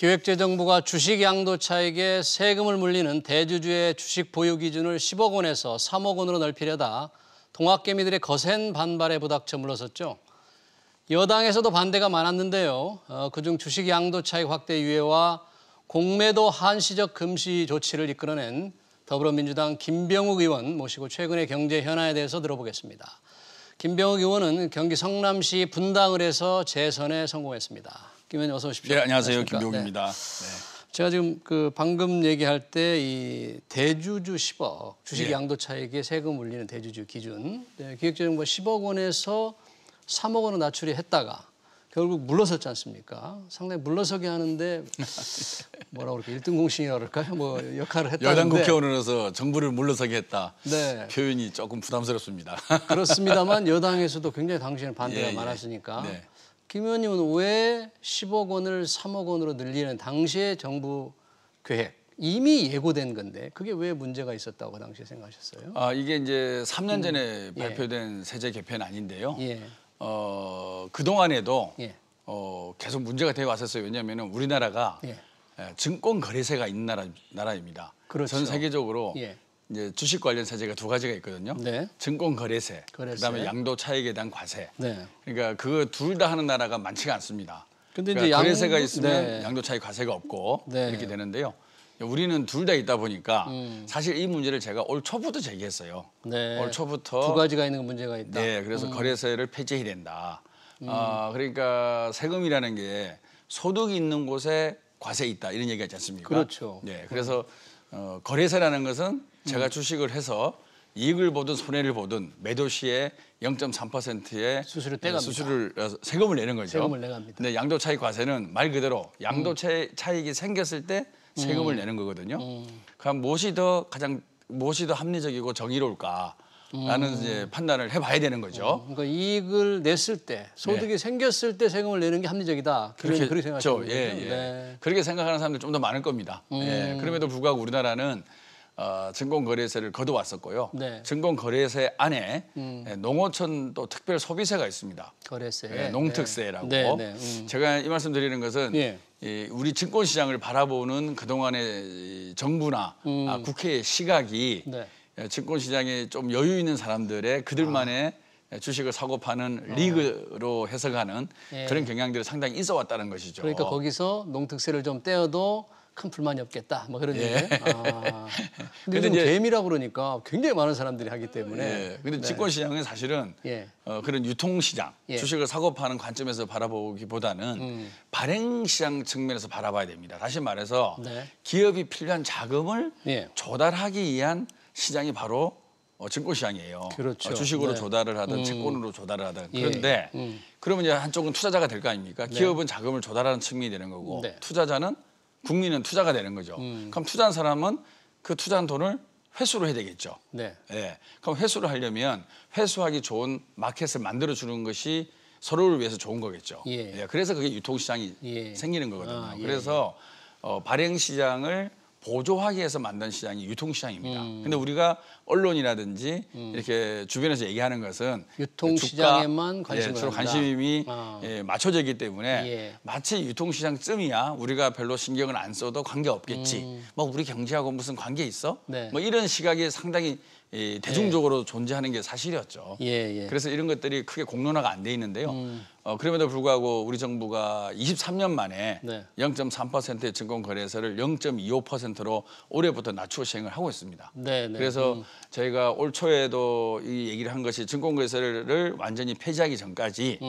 기획재정부가 주식 양도차익에 세금을 물리는 대주주의 주식 보유 기준을 10억 원에서 3억 원으로 넓히려다 동학개미들의 거센 반발에 부닥쳐 물러섰죠. 여당에서도 반대가 많았는데요. 그중 주식 양도차익 확대 유예와 공매도 한시적 금시 조치를 이끌어낸 더불어민주당 김병욱 의원 모시고 최근의 경제 현안에 대해서 들어보겠습니다. 김병욱 의원은 경기 성남시 분당을 해서 재선에 성공했습니다. 김 의원님 어서 오십시오. 네, 안녕하세요. 김병욱입니다. 네. 제가 지금 방금 얘기할 때 이 대주주 10억 주식 양도 차익에 세금 물리는 대주주 기준 기획재정부가 10억 원에서 3억 원으로 낮추려 했다가 결국 물러섰지 않습니까? 상당히 물러서게 하는데 뭐라고 그럴까 1등 공신이라고 그럴까요? 뭐 역할을 했다는데 여당 국회의원으로서 정부를 물러서게 했다. 네. 표현이 조금 부담스럽습니다. 그렇습니다만 여당에서도 굉장히 당시에는 반대가 예. 많았으니까 네. 김 의원님은 왜 10억 원을 3억 원으로 늘리는 당시의 정부 계획 이미 예고된 건데 그게 왜 문제가 있었다고 당시에 생각하셨어요? 이게 이제 3년 전에 발표된 세제 개편 아닌데요. 예. 그동안에도 예. 계속 문제가 되어 왔었어요. 왜냐하면 우리나라가 예. 증권 거래세가 있는 나라입니다. 그렇죠. 전 세계적으로 예. 이제 주식 관련 세제가 두 가지가 있거든요. 네. 증권 거래세, 그다음에 양도 차익에 대한 과세. 네. 그러니까 그 둘 다 하는 나라가 많지가 않습니다. 근데 그러니까 이제 거래세가 있으면 네. 양도 차익 과세가 없고 네. 이렇게 되는데요. 우리는 둘 다 있다 보니까 사실 이 문제를 제가 올 초부터 제기했어요. 네. 올 초부터 두 가지가 있는 문제가 있다. 네, 그래서 거래세를 폐지해야 된다. 그러니까 세금이라는 게 소득이 있는 곳에 과세 있다 이런 얘기가 있지 않습니까? 그렇죠. 네, 그래서 거래세라는 것은 제가 주식을 해서 이익을 보든 손해를 보든 매도 시에 0.3%의 수수료 떼갑니다. 세금을 내는 거죠. 세금을 내갑니다. 근데 양도차익 과세는 말 그대로 양도차익이 생겼을 때 세금을 내는 거거든요. 그럼 무엇이 더 합리적이고 정의로울까? 라는 이제 판단을 해봐야 되는 거죠. 그러니까 이익을 냈을 때, 소득이 생겼을 때 세금을 내는 게 합리적이다. 그렇게 생각하시는 거죠. 네. 그렇게 생각하는 사람들 좀 더 많을 겁니다. 예. 그럼에도 불구하고 우리나라는 증권거래세를 거둬왔었고요. 네. 증권거래세 안에 농어촌 또 특별 소비세가 있습니다. 거래세, 농특세라고. 네. 제가 이 말씀드리는 것은 예. 우리 증권시장을 바라보는 그동안의 정부나 국회의 시각이 네. 증권시장에 좀 여유 있는 사람들의 그들만의 주식을 사고 파는 리그로 해석하는 그런 경향들이 상당히 있어 왔다는 것이죠. 그러니까 거기서 농특세를 좀 떼어도 큰 불만이 없겠다. 뭐 그런 얘기. 근데 요즘 개미라고 그러니까 굉장히 많은 사람들이 하기 때문에. 근데 증권시장은 사실은 그런 유통시장, 주식을 사고 파는 관점에서 바라보기보다는 발행시장 측면에서 바라봐야 됩니다. 다시 말해서 기업이 필요한 자금을 조달하기 위한 시장이 바로 증권시장이에요. 그렇죠. 주식으로 조달을 하든 채권으로 조달을 하든. 그런데 그러면 이제 한쪽은 투자자가 될 거 아닙니까? 기업은 자금을 조달하는 측면이 되는 거고 투자자는 국민은 투자가 되는 거죠. 그럼 투자한 사람은 그 투자한 돈을 회수를 해야 되겠죠. 네. 그럼 회수를 하려면 회수하기 좋은 마켓을 만들어 주는 것이 서로를 위해서 좋은 거겠죠. 그래서 그게 유통시장이 생기는 거거든요. 그래서 발행시장을 보조하기 위해서 만든 시장이 유통시장입니다. 근데 우리가 언론이라든지 이렇게 주변에서 얘기하는 것은 유통시장에만 관심을 주로 관심이 맞춰져 있기 때문에 마치 유통시장쯤이야 우리가 별로 신경을 안 써도 관계없겠지. 뭐 우리 경제하고 무슨 관계 있어? 뭐 이런 시각이 상당히 대중적으로 존재하는 게 사실이었죠. 그래서 이런 것들이 크게 공론화가 안 돼 있는데요. 그럼에도 불구하고 우리 정부가 23년 만에 0.3%의 증권거래세를 0.25%로 올해부터 낮추고 시행을 하고 있습니다. 그래서 저희가 올 초에도 이 얘기를 한 것이 증권거래세를 완전히 폐지하기 전까지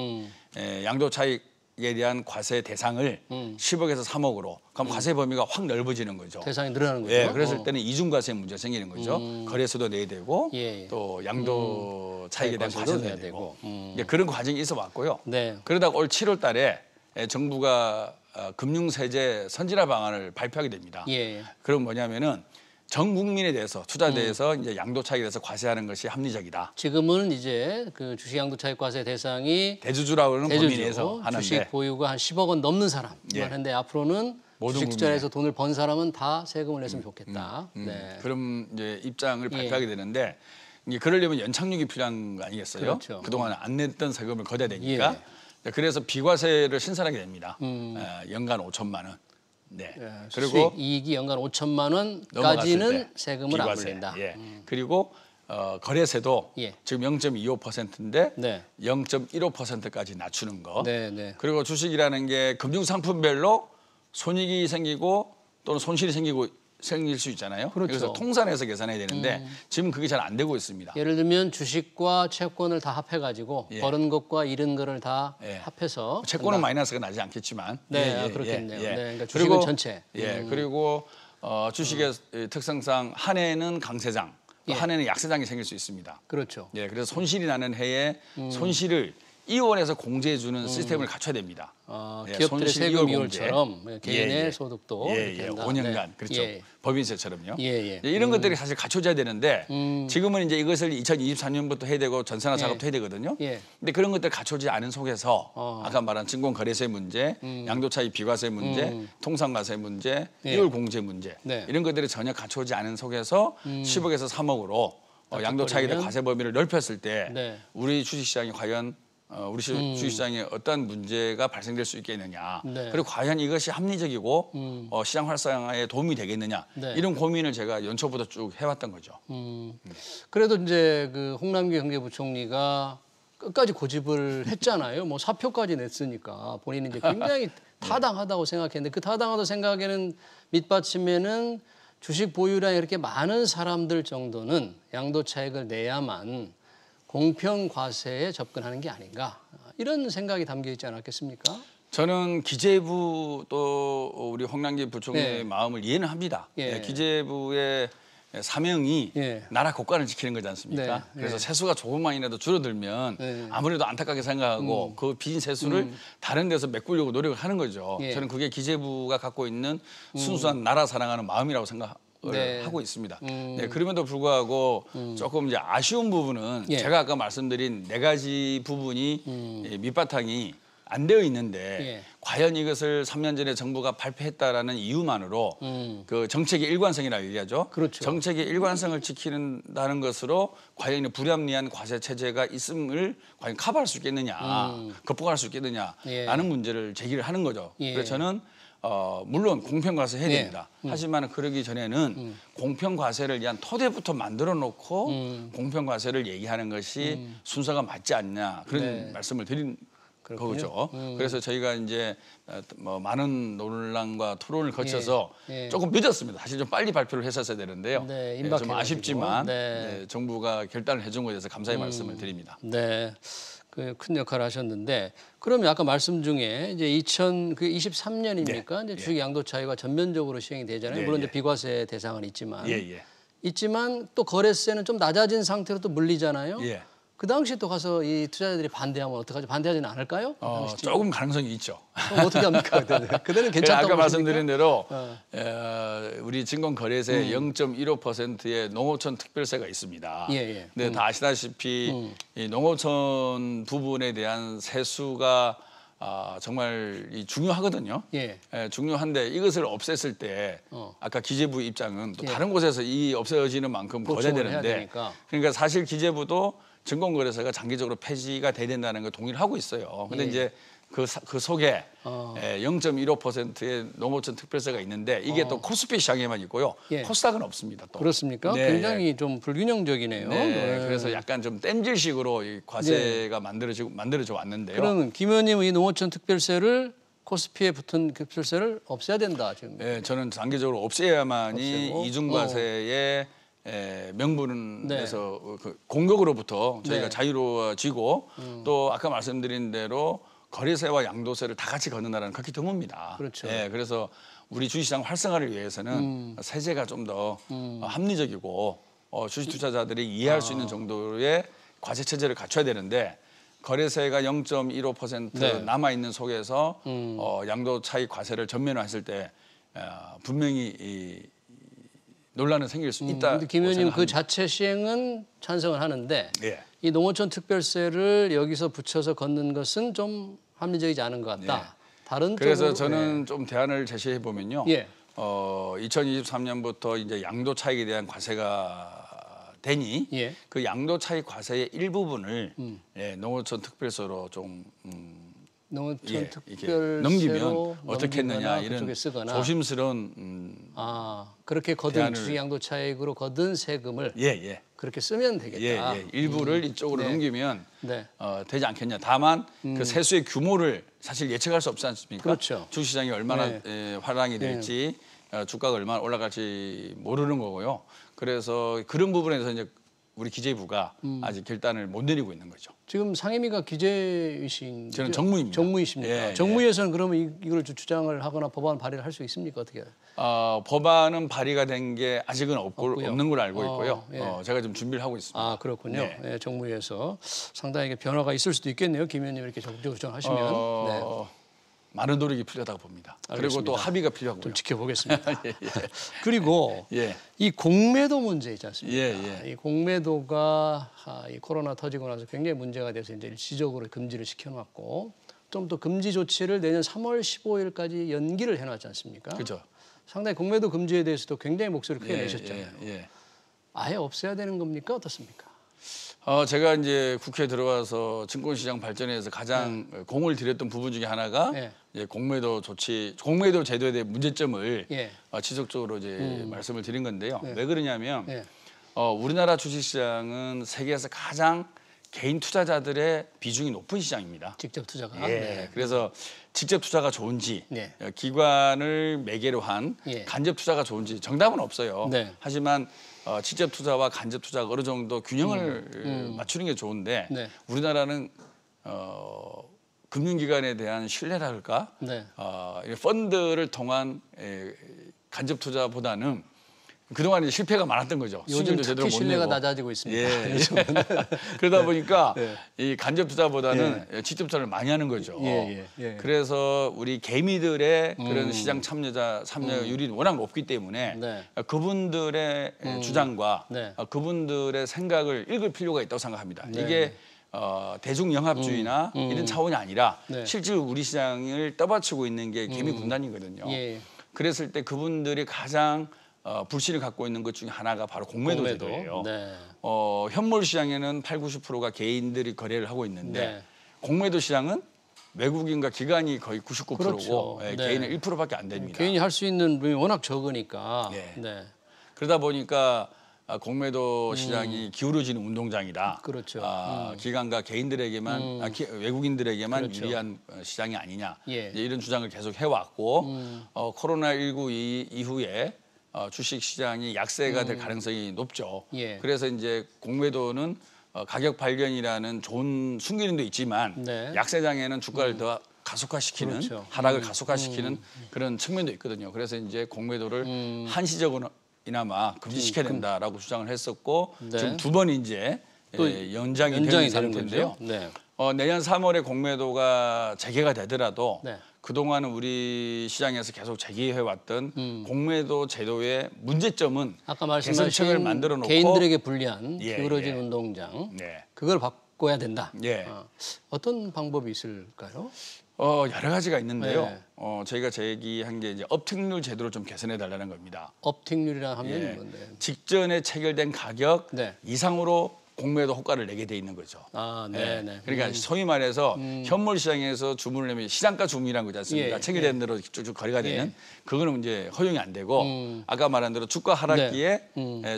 양도차익에 대한 과세 대상을 10억에서 3억으로 그럼 과세 범위가 확 넓어지는 거죠. 대상이 늘어나는 거죠. 그랬을 때는 이중과세 문제가 생기는 거죠. 거래소도 내야 되고 또 양도 차익에 대한 과세도 내야 되고 그런 과정이 있어 왔고요. 그러다가 올 7월 달에 정부가 금융세제 선진화 방안을 발표하게 됩니다. 그럼 뭐냐면은 전 국민에 대해서 투자에 대해서 이제 양도 차익에 대해서 과세하는 것이 합리적이다. 지금은 이제 그 주식 양도 차익 과세 대상이 대주주라고 하는 범위 내에서 하는데 주식 보유가 한 10억 원 넘는 사람만 했는데 앞으로는 주식 투자에서 돈을 번 사람은 다 세금을 냈으면 좋겠다. 그럼 이제 입장을 발표하게 되는데 이제 그러려면 연착륙이 필요한 거 아니겠어요? 그렇죠. 그동안 안 냈던 세금을 걷어야 되니까. 그래서 비과세를 신설하게 됩니다. 연간 5천만 원. 네. 그리고 수익 이익이 연간 5천만 원까지는 세금을 안 비과세. 물린다. 예. 그리고 거래세도 예. 지금 0.25%인데 네. 0.15%까지 낮추는 거. 네, 네. 그리고 주식이라는 게 금융 상품별로 손익이 생기고 또는 손실이 생길 수 있잖아요. 그렇죠. 그래서 통산해서 계산해야 되는데 지금 그게 잘 안 되고 있습니다. 예를 들면 주식과 채권을 다 합해가지고 예. 벌은 것과 잃은 거를 다 예. 합해서 채권은 마이너스가 나지 않겠지만. 네, 그렇겠네요. 네, 그러니까 주식은 전체. 그리고 주식의 특성상 한 해는 강세장, 또 한 해는 약세장이 생길 수 있습니다. 그렇죠. 예, 그래서 손실이 나는 해에 손실을 이월에서 공제해주는 시스템을 갖춰야 됩니다. 기업들의 손실 세금 이월 이율처럼 공제. 개인의 소득도 이렇게 된다. 5년간 네. 그렇죠. 법인세처럼요. 이런 것들이 사실 갖춰져야 되는데 지금은 이제 이것을 2024년부터 해야 되고 전산화 작업도 해야 되거든요. 근데 그런 것들 갖춰지지 않은 속에서 아까 말한 증권거래세 문제, 양도차익 비과세 문제, 통상과세 문제, 이월 공제 문제 이런 것들이 전혀 갖춰지지 않은 속에서 10억에서 3억으로 양도차익에 대한 과세 범위를 넓혔을 때 우리 주식시장이 과연 우리 주식시장에 어떤 문제가 발생될 수 있겠느냐. 그리고 과연 이것이 합리적이고 시장 활성화에 도움이 되겠느냐. 이런 고민을 제가 연초부터 쭉 해왔던 거죠. 그래도 이제 그 홍남기 경제부총리가 끝까지 고집을 했잖아요. 뭐 사표까지 냈으니까 본인은 이제 굉장히 타당하다고 생각했는데 그 타당하다고 생각에는 밑받침에는 주식 보유량이 이렇게 많은 사람들 정도는 양도 차익을 내야만 공평 과세에 접근하는 게 아닌가 이런 생각이 담겨 있지 않았겠습니까? 저는 기재부 또 우리 홍남기 부총리의 마음을 이해는 합니다. 기재부의 사명이 나라 국가를 지키는 거지 않습니까? 그래서 세수가 조금만이라도 줄어들면 아무래도 안타깝게 생각하고 그 빈 세수를 다른 데서 메꾸려고 노력을 하는 거죠. 저는 그게 기재부가 갖고 있는 순수한 나라 사랑하는 마음이라고 생각을 하고 있습니다. 그럼에도 불구하고 조금 이제 아쉬운 부분은 제가 아까 말씀드린 4가지 부분이 밑바탕이 안 되어 있는데 과연 이것을 3년 전에 정부가 발표했다라는 이유만으로 그 정책의 일관성이라고 얘기하죠. 그렇죠. 정책의 일관성을 지키는다는 것으로 과연 불합리한 과세 체제가 있음을 과연 커버할 수 있겠느냐, 극복할 수 있겠느냐라는 문제를 제기를 하는 거죠. 그래서 저는 물론 공평과세 해야 됩니다. 하지만 그러기 전에는 공평과세를 위한 토대부터 만들어 놓고 공평과세를 얘기하는 것이 순서가 맞지 않냐 그런 말씀을 드린 거죠. 그래서 저희가 이제 뭐 많은 논란과 토론을 거쳐서 조금 늦었습니다. 사실 좀 빨리 발표를 했었어야 되는데요. 좀 아쉽지만 정부가 결단을 해준 것에 대해서 감사의 말씀을 드립니다. 네. 그 큰 역할을 하셨는데 그러면 아까 말씀 중에 이제 2023년입니까? 이제 주식 양도 차익가 전면적으로 시행이 되잖아요. 물론 이제 비과세 대상은 있지만 또 거래세는 좀 낮아진 상태로 또 물리잖아요. 그 당시 또 가서 이 투자자들이 반대하면 어떡하죠? 반대하지는 않을까요? 조금 가능성이 있죠. 그럼 어떻게 합니까? 그때는 괜찮다고 아까 말씀드린 대로 우리 증권거래세 0.15%의 농어촌 특별세가 있습니다. 근데 다 아시다시피 이 농어촌 부분에 대한 세수가 정말 중요하거든요. 중요한데 이것을 없앴을 때 아까 기재부 입장은 또 다른 곳에서 이 없어지는 만큼 거둬야 되는데 그러니까 사실 기재부도 증권거래소가 장기적으로 폐지가 돼야 된다는 걸 동의를 하고 있어요. 근데 이제 그 속에 0.15%의 농어촌 특별세가 있는데 이게 또 코스피 시장에만 있고요. 코스닥은 없습니다. 또. 그렇습니까? 굉장히 좀 불균형적이네요. 그래서 약간 좀 땜질식으로 이 과세가 만들어져 왔는데요. 그럼 김 의원님은 이 농어촌 특별세를 코스피에 붙은 특별세를 없애야 된다 지금. 저는 장기적으로 없애야만이 이중과세의 명분에서 그 공격으로부터 저희가 자유로워지고 또 아까 말씀드린 대로 거래세와 양도세를 다 같이 걷는다는 극히 드뭅니다. 그렇죠. 그래서 우리 주식시장 활성화를 위해서는 세제가 좀 더 합리적이고 주식 투자자들이 이해할 수 있는 정도의 과세 체제를 갖춰야 되는데 거래세가 0.15% 남아 있는 속에서 양도 차익 과세를 전면화했을 때 분명히 논란은 생길 수 있다. 근데 김 의원님 그 자체 시행은 찬성을 하는데 이 농어촌 특별세를 여기서 붙여서 걷는 것은 좀 합리적이지 않은 것 같다. 다른 그래서 쪽으로, 저는 좀 대안을 제시해 보면요. 2023년부터 이제 양도 차익에 대한 과세가 되니 그 양도 차익 과세의 일부분을 농어촌 특별세로 좀 농어촌 이렇게 특별세로 넘기면 어떻게 했느냐 이런 그쪽에 쓰거나. 조심스러운 그렇게 거둔 대안을- 주식 양도 차익으로 거둔 세금을 예. 그렇게 쓰면 되겠다. 일부를 이쪽으로 네. 넘기면 네. 되지 않겠냐. 다만 그 세수의 규모를 사실 예측할 수 없지 않습니까? 그렇죠. 주시장이 얼마나 네. 화랑이 될지 주가가 얼마나 올라갈지 모르는 거고요. 그래서 그런 부분에서 이제 우리 기재부가 아직 결단을 못 내리고 있는 거죠. 지금 상임위가 기재이신 저는 정무입니다. 정무이십니까? 예, 정무위에서는 그러면 이걸 주장을 하거나 법안 발의를 할 수 있습니까? 어떻게? 법안은 발의가 된 게 아직은 없고요. 없는 걸로 알고 있고요. 예. 제가 좀 준비를 하고 있습니다. 아 그렇군요. 네. 예, 정무위에서 상당히 변화가 있을 수도 있겠네요. 김 의원님 이렇게 적극적으로 주장하시면 네. 많은 노력이 필요하다고 봅니다. 그리고 알겠습니다. 또 합의가 필요하고요. 좀 지켜보겠습니다. 예. 그리고 예. 이 공매도 문제 있지 않습니까? 예. 이 공매도가 이 코로나 터지고 나서 굉장히 문제가 돼서 이제 일시적으로 금지를 시켜놨고 좀 더 금지 조치를 내년 3월 15일까지 연기를 해놨지 않습니까? 그죠. 상당히 공매도 금지에 대해서도 굉장히 목소리를 크게 내셨잖아요. 예. 아예 없애야 되는 겁니까? 어떻습니까? 제가 이제 국회에 들어와서 증권시장 발전에 대해서 가장 공을 들였던 부분 중에 하나가 네. 이제 공매도 조치, 공매도 제도에 대한 문제점을 예. 지속적으로 이제 말씀을 드린 건데요. 왜 그러냐면 예. 우리나라 주식시장은 세계에서 가장 개인 투자자들의 비중이 높은 시장입니다. 직접 투자가. 예. 네. 그래서 직접 투자가 좋은지 네. 기관을 매개로 한 예. 간접 투자가 좋은지 정답은 없어요. 네. 하지만 직접 투자와 간접 투자가 어느 정도 균형을 맞추는 게 좋은데 네. 우리나라는 금융기관에 대한 신뢰랄까 네. 이 펀드를 통한 간접 투자보다는 그동안 이제 실패가 많았던 거죠. 요즘 수익률도 제대로 특히 못 신뢰가 내고. 낮아지고 있습니다. 예. 그러다 보니까 네. 이 간접 투자보다는 직접 투자를 많이 하는 거죠. 예. 그래서 우리 개미들의 그런 시장 참여율이 워낙 높기 때문에 네. 그분들의 주장과 네. 그분들의 생각을 읽을 필요가 있다고 생각합니다. 네. 이게 대중영합주의나 이런 차원이 아니라 네. 실제로 우리 시장을 떠받치고 있는 게 개미 군단이거든요. 예. 그랬을 때 그분들이 가장 불신을 갖고 있는 것 중에 하나가 바로 공매도 제도예요. 네. 현물 시장에는 80~90%가 개인들이 거래를 하고 있는데 네. 공매도 시장은 외국인과 기관이 거의 99%고 그렇죠. 네. 개인은 1%밖에 안 됩니다. 개인이 할 수 있는 룸이 워낙 적으니까. 예. 네. 그러다 보니까 공매도 시장이 기울어지는 운동장이다. 그렇죠. 기관과 개인들에게만 외국인들에게만 그렇죠. 유리한 시장이 아니냐. 예. 이제 이런 주장을 계속 해왔고 코로나19 이후에 주식 시장이 약세가 될 가능성이 높죠. 예. 그래서 이제 공매도는 가격 발견이라는 좋은 순기능도 있지만 네. 약세장에는 주가를 더 가속화시키는 그렇죠. 하락을 가속화시키는 그런 측면도 있거든요. 그래서 이제 공매도를 한시적으로나마 금지시켜야 된다라고 주장을 했었고 네. 지금 두 번 이제 또 연장이 연장이 되는 되는 상태인데요. 거죠. 네. 내년 3월에 공매도가 재개가 되더라도 네. 그동안은 우리 시장에서 계속 제기해왔던 공매도 제도의 문제점은 아까 개선책을 말씀하신 만들어 놓고 개인들에게 불리한 예, 기울어진 예. 운동장 네. 그걸 바꿔야 된다. 예. 어떤 방법이 있을까요? 여러 가지가 있는데요. 네. 저희가 제기한 게 이제 업택률 제도를 좀 개선해 달라는 겁니다. 업택률이라 하면 예. 뭔데? 직전에 체결된 가격 네. 이상으로 공매도 호가를 내게 돼 있는 거죠. 네. 그러니까 소위 말해서 현물 시장에서 주문을 내면 시장가 주문이라는 거지 않습니까? 예. 체결된 대로 쭉쭉 거래가 되는 그거는 이제 허용이 안 되고 아까 말한 대로 주가 하락기에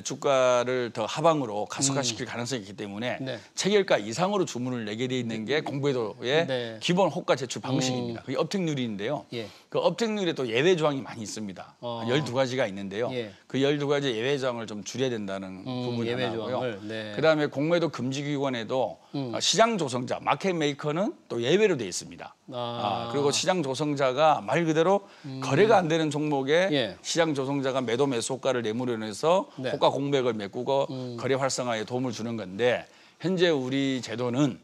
주가를 더 하방으로 가속화시킬 가능성이 있기 때문에 네. 체결가 이상으로 주문을 내게 돼 있는 게 공매도의 네. 기본 호가 제출 방식입니다. 그게 업택률인데요. 예. 그 업택률에 또 예외 조항이 많이 있습니다. 12가지가 있는데요. 예. 그 12가지 예외 조항을 좀 줄여야 된다는 부분이 예외 하나고요. 조항을, 네. 그다음에 공매도 금지 기관에도 시장 조성자, 마켓 메이커는 또 예외로 돼 있습니다. 그리고 시장 조성자가 말 그대로 거래가 안 되는 종목에 예. 시장 조성자가 매도 매수 호가를 내므로인해서 네. 호가 공백을 메꾸고 거래 활성화에 도움을 주는 건데 현재 우리 제도는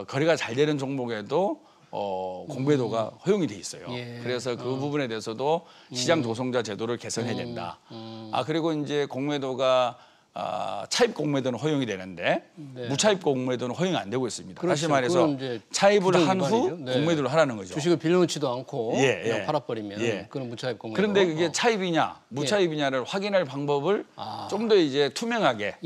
거래가 잘 되는 종목에도 공매도가 허용이 돼 있어요. 예. 그래서 그 부분에 대해서도 시장 조성자 제도를 개선해야 된다. 그리고 이제 공매도가 차입 공매도는 허용이 되는데 네. 무차입 공매도는 허용이 안 되고 있습니다. 그렇죠. 다시 말해서 차입을 한 후 네. 공매도를 하라는 거죠. 주식을 빌려놓지도 않고 예, 그냥 예. 팔아버리면 예. 그런 무차입 공매도. 그런데 그게 차입이냐 무차입이냐를 확인할 방법을 좀 더 이제 투명하게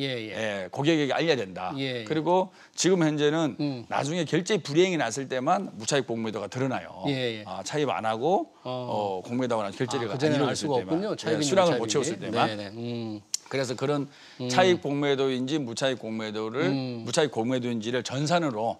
고객에게 알려야 된다. 그리고 지금 현재는 나중에 결제 불이행이 났을 때만 무차입 공매도가 드러나요. 차입 안 하고 공매도나 결제가 안 이루어졌을 때만 수량을 못 채웠을 때만. 그래서 그런 차입 공매도인지 무차입 공매도를 무차입 공매도인지를 전산으로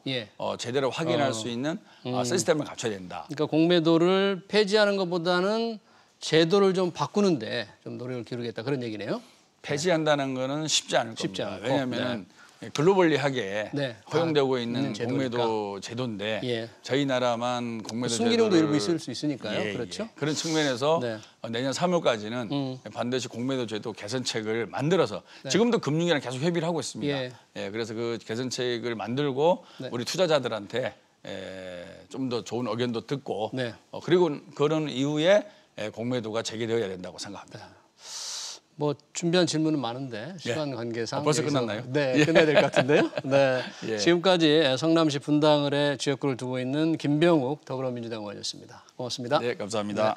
제대로 확인할 수 있는 시스템을 갖춰야 된다. 그러니까 공매도를 폐지하는 것보다는 제도를 좀 바꾸는데 좀 노력을 기울이겠다 그런 얘기네요. 폐지한다는 거는 쉽지 않을 겁니다. 왜냐하면 글로벌리하게 허용되고 있는 공매도 제도인데 저희 나라만 공매도 순기능도 일부 있을 수 있으니까요. 그렇죠. 그런 측면에서 내년 3월까지는 반드시 공매도 제도 개선책을 만들어서 지금도 금융위랑 계속 협의를 하고 있습니다. 그래서 그 개선책을 만들고 우리 투자자들한테 좀 더 좋은 의견도 듣고 그리고 그런 이후에 공매도가 재개되어야 된다고 생각합니다. 뭐 준비한 질문은 많은데 시간 관계상 벌써 끝났나요? 네, 끝내야 될 것 같은데요. 네, 지금까지 성남시 분당을의 지역구를 두고 있는 김병욱 더불어민주당 의원이었습니다. 고맙습니다. 네, 감사합니다.